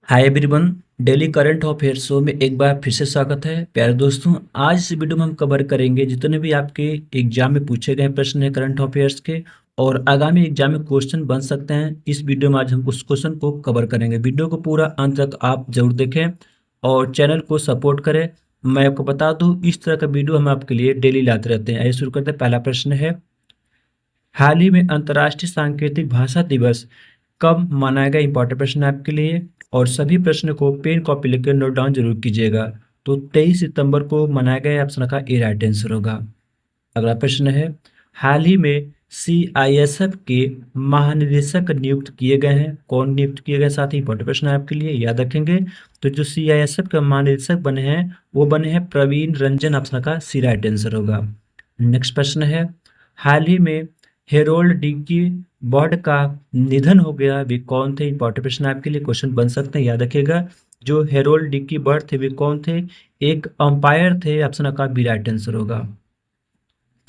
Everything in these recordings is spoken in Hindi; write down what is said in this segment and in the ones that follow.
Hi everyone. Daily current affair show में एक बार फिर से स्वागत है प्यारे दोस्तों। आज इस वीडियो में हम कवर करेंगे जितने भी आपके एग्जाम में पूछे गए प्रश्न हैं करंट अफेयर्स के और आगामी एग्जाम में क्वेश्चन बन सकते हैं। इस वीडियो में आज हम उस क्वेश्चन को कवर करेंगे। वीडियो को पूरा अंत तक आप जरूर देखें और चैनल को सपोर्ट करें। मैं आपको बता दूं, इस तरह का वीडियो हम आपके लिए डेली लाते रहते हैं। आइए शुरू करते हैं। पहला प्रश्न है, हाल ही में अंतर्राष्ट्रीय सांकेतिक भाषा दिवस कब मनाया गया? इंपॉर्टेंट प्रश्न है आपके लिए और सभी प्रश्न को पेन कॉपी लेकर नोट डाउन जरूर कीजिएगा। तो 23 सितंबर को मनाया गया। ऑप्शन का ए राइट आंसर होगा। अगला प्रश्न है, हाल ही में सीआईएसएफ के महानिदेशक नियुक्त किए गए हैं। कौन नियुक्त किए गए? साथ ही इंपॉर्टेंट प्रश्न है आपके लिए, याद रखेंगे। तो जो सीआईएसएफ के महानिदेशक बने हैं वो बने हैं प्रवीण रंजन। ऑप्शन का सी राइट आंसर होगा। नेक्स्ट प्रश्न है, हाल ही में हेरोल्ड डिकी बर्ड का निधन हो गया, वे कौन थे? इंपॉर्टेंट प्रश्न आपके लिए, क्वेश्चन बन सकते हैं, याद रखिएगा। जो हेरोल्ड डिकी बर्ड थे वे कौन थे? एक अंपायर थे। ऑप्शन का बी राइट आंसर होगा।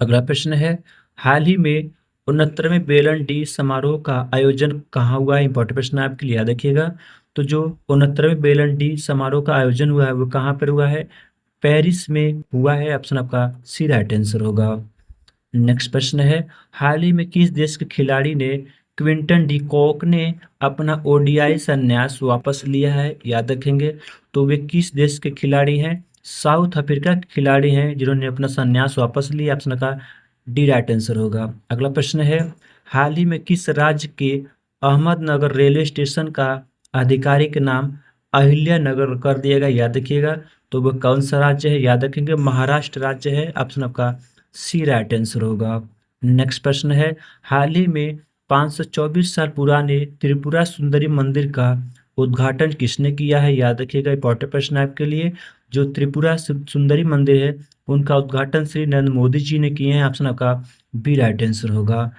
अगला प्रश्न है, हाल ही में 69वें बेलन डी समारोह का आयोजन कहाँ हुआ है? इंपॉर्टेंट प्रश्न आपके लिए, याद रखिएगा। तो जो 69वें बेलन डी समारोह का आयोजन हुआ है वो कहाँ पर हुआ है? पेरिस में हुआ है। ऑप्शन आपका सी राइट आंसर होगा। नेक्स्ट प्रश्न है, हाल ही में किस देश के खिलाड़ी ने क्विंटन डी कॉक ने अपना ओडीआई संन्यास वापस लिया है? याद रखेंगे। तो वे किस देश के खिलाड़ी हैं? साउथ अफ्रीका के खिलाड़ी हैं जिन्होंने अपना संन्यास वापस लिया। ऑप्शन का डी राइट आंसर होगा। अगला प्रश्न है, हाल ही में किस राज्य के अहमदनगर रेलवे स्टेशन का आधिकारिक नाम अहिल्या नगर कर दिया गया? याद रखिएगा। तो वह कौन सा राज्य है? याद रखेंगे, महाराष्ट्र राज्य है। ऑप्शन आपका सी राइट आंसर होगा। नेक्स्ट प्रश्न है, हाल ही में 524 साल पुराने त्रिपुरा सुंदरी मंदिर का उद्घाटन किसने किया है? याद रखिएगा, इंपॉर्टेंट प्रश्न है आपके लिए। जो त्रिपुरा सुंदरी मंदिर है उनका उद्घाटन श्री नरेंद्र मोदी जी ने किए हैं। ऑप्शन आपका बी राइट आंसर होगा।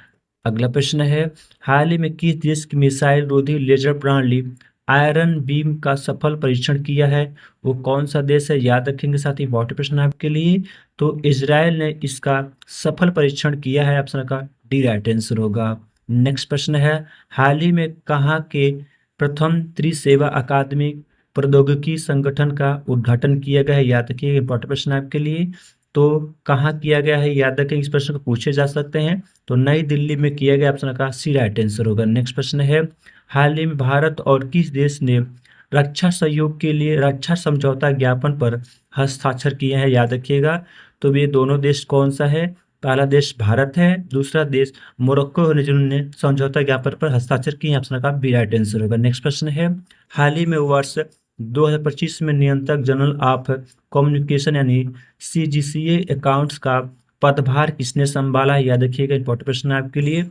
अगला प्रश्न है, हाल ही में किस देश की मिसाइल रोधी लेजर प्रणाली आयरन बीम का सफल परीक्षण किया है? वो कौन सा देश है? याद रखेंगे। साथ ही इंपॉर्टेंट प्रश्न है आपके लिए। तो इजराइल ने इसका सफल परीक्षण किया है। ऑप्शन का डी राइट आंसर होगा। नेक्स्ट प्रश्न है, हाल ही में कहाँ के प्रथम त्रिसेवा अकादमिक प्रौद्योगिकी संगठन का उद्घाटन किया गया है? याद रखिए, इंपॉर्टेंट प्रश्न है आपके लिए। तो कहाँ किया गया है? याद रखें, इस प्रश्न को पूछे जा सकते हैं। तो नई दिल्ली में किया गया। ऑप्शन का सी राइट आंसर होगा। नेक्स्ट प्रश्न है, हाल ही में भारत और किस देश ने रक्षा सहयोग के लिए रक्षा समझौता ज्ञापन पर हस्ताक्षर किए हैं? याद रखिएगा। तो ये दोनों देश कौन सा है? पहला देश भारत है, दूसरा देश मोरक्को है जिन्होंने समझौता ज्ञापन पर हस्ताक्षर किए हैं। ऑप्शन का बी राइट आंसर होगा। नेक्स्ट प्रश्न है, हाल ही में वर्ष 2025 में नियंत्रक जनरल ऑफ कम्युनिकेशन यानी सीजीसीए अकाउंट्स का पदभार किसने संभाला है? याद रखिएगा, इंपॉर्टेंट प्रश्न है आपके लिए।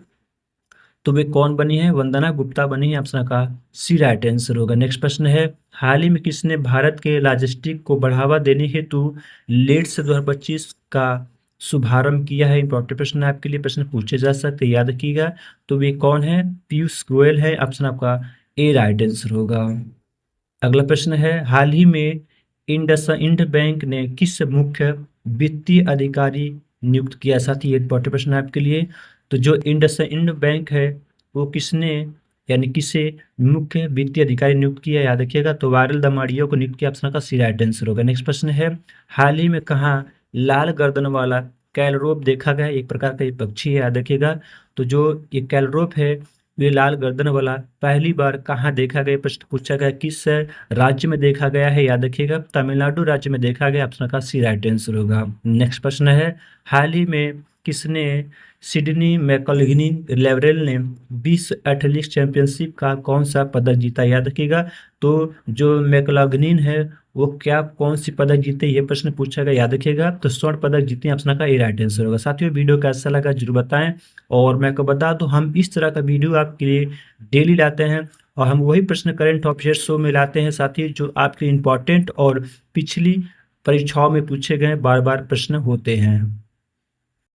तो वे कौन बनी है? वंदना गुप्ता बनी है। ऑप्शन का सी राइट आंसर होगा। नेक्स्ट प्रश्न है, हाल ही में किसने भारत के लॉजिस्टिक को बढ़ावा देने हेतु लीड्स 2025 का शुभारंभ किया है? इंपॉर्टेंट प्रश्न है आपके लिए, प्रश्न पूछे जा सकते हैं, याद रखिएगा। तो वे कौन है? पीयूष गोयल है। ऑप्शन आपका ए राइट आंसर होगा। अगला प्रश्न है, हाल ही में इंडसइंड बैंक ने किस मुख्य वित्तीय अधिकारी नियुक्त किया? साथ ही इंपॉर्टेंट प्रश्न है आपके लिए। तो जो इंडसइंड बैंक है वो किसने यानी किसे मुख्य वित्तीय अधिकारी नियुक्त किया? याद रखिएगा। तो वायरल दमाड़िया को नियुक्त किया। ऑप्शन का सी राइट आंसर होगा। नेक्स्ट प्रश्न है, हाल ही में कहाँ लाल गर्दन वाला कैलरोप देखा गया? एक प्रकार का ये पक्षी है, याद रखिएगा। तो जो ये कैलरोप है ये लाल गर्दन वाला पहली बार कहाँ देखा गया? प्रश्न पूछा गया, किस राज्य में देखा गया है? याद रखिएगा, तमिलनाडु राज्य में देखा गया। ऑप्शन का सी राइट आंसर होगा। नेक्स्ट प्रश्न है, हाल ही में किसने सिडनी मैकलघनी लेवरेल ने विश्व एथलेटिक्स चैंपियनशिप का कौन सा पदक जीता? याद रखिएगा। तो जो मैकलघनी है वो क्या कौन सी पदक जीते, ये प्रश्न पूछा गया, याद रखिएगा। तो स्वर्ण पदक जीते हैं। ऑप्शन का ए राइट आंसर होगा। साथियों, वीडियो कैसा लगा जरूर बताएं और मैं को बता दूं हम इस तरह का वीडियो आपके लिए डेली लाते हैं और हम वही प्रश्न करंट अफेयर शो में लाते हैं। साथ ही जो आपके इंपॉर्टेंट और पिछली परीक्षाओं में पूछे गए बार बार प्रश्न होते हैं।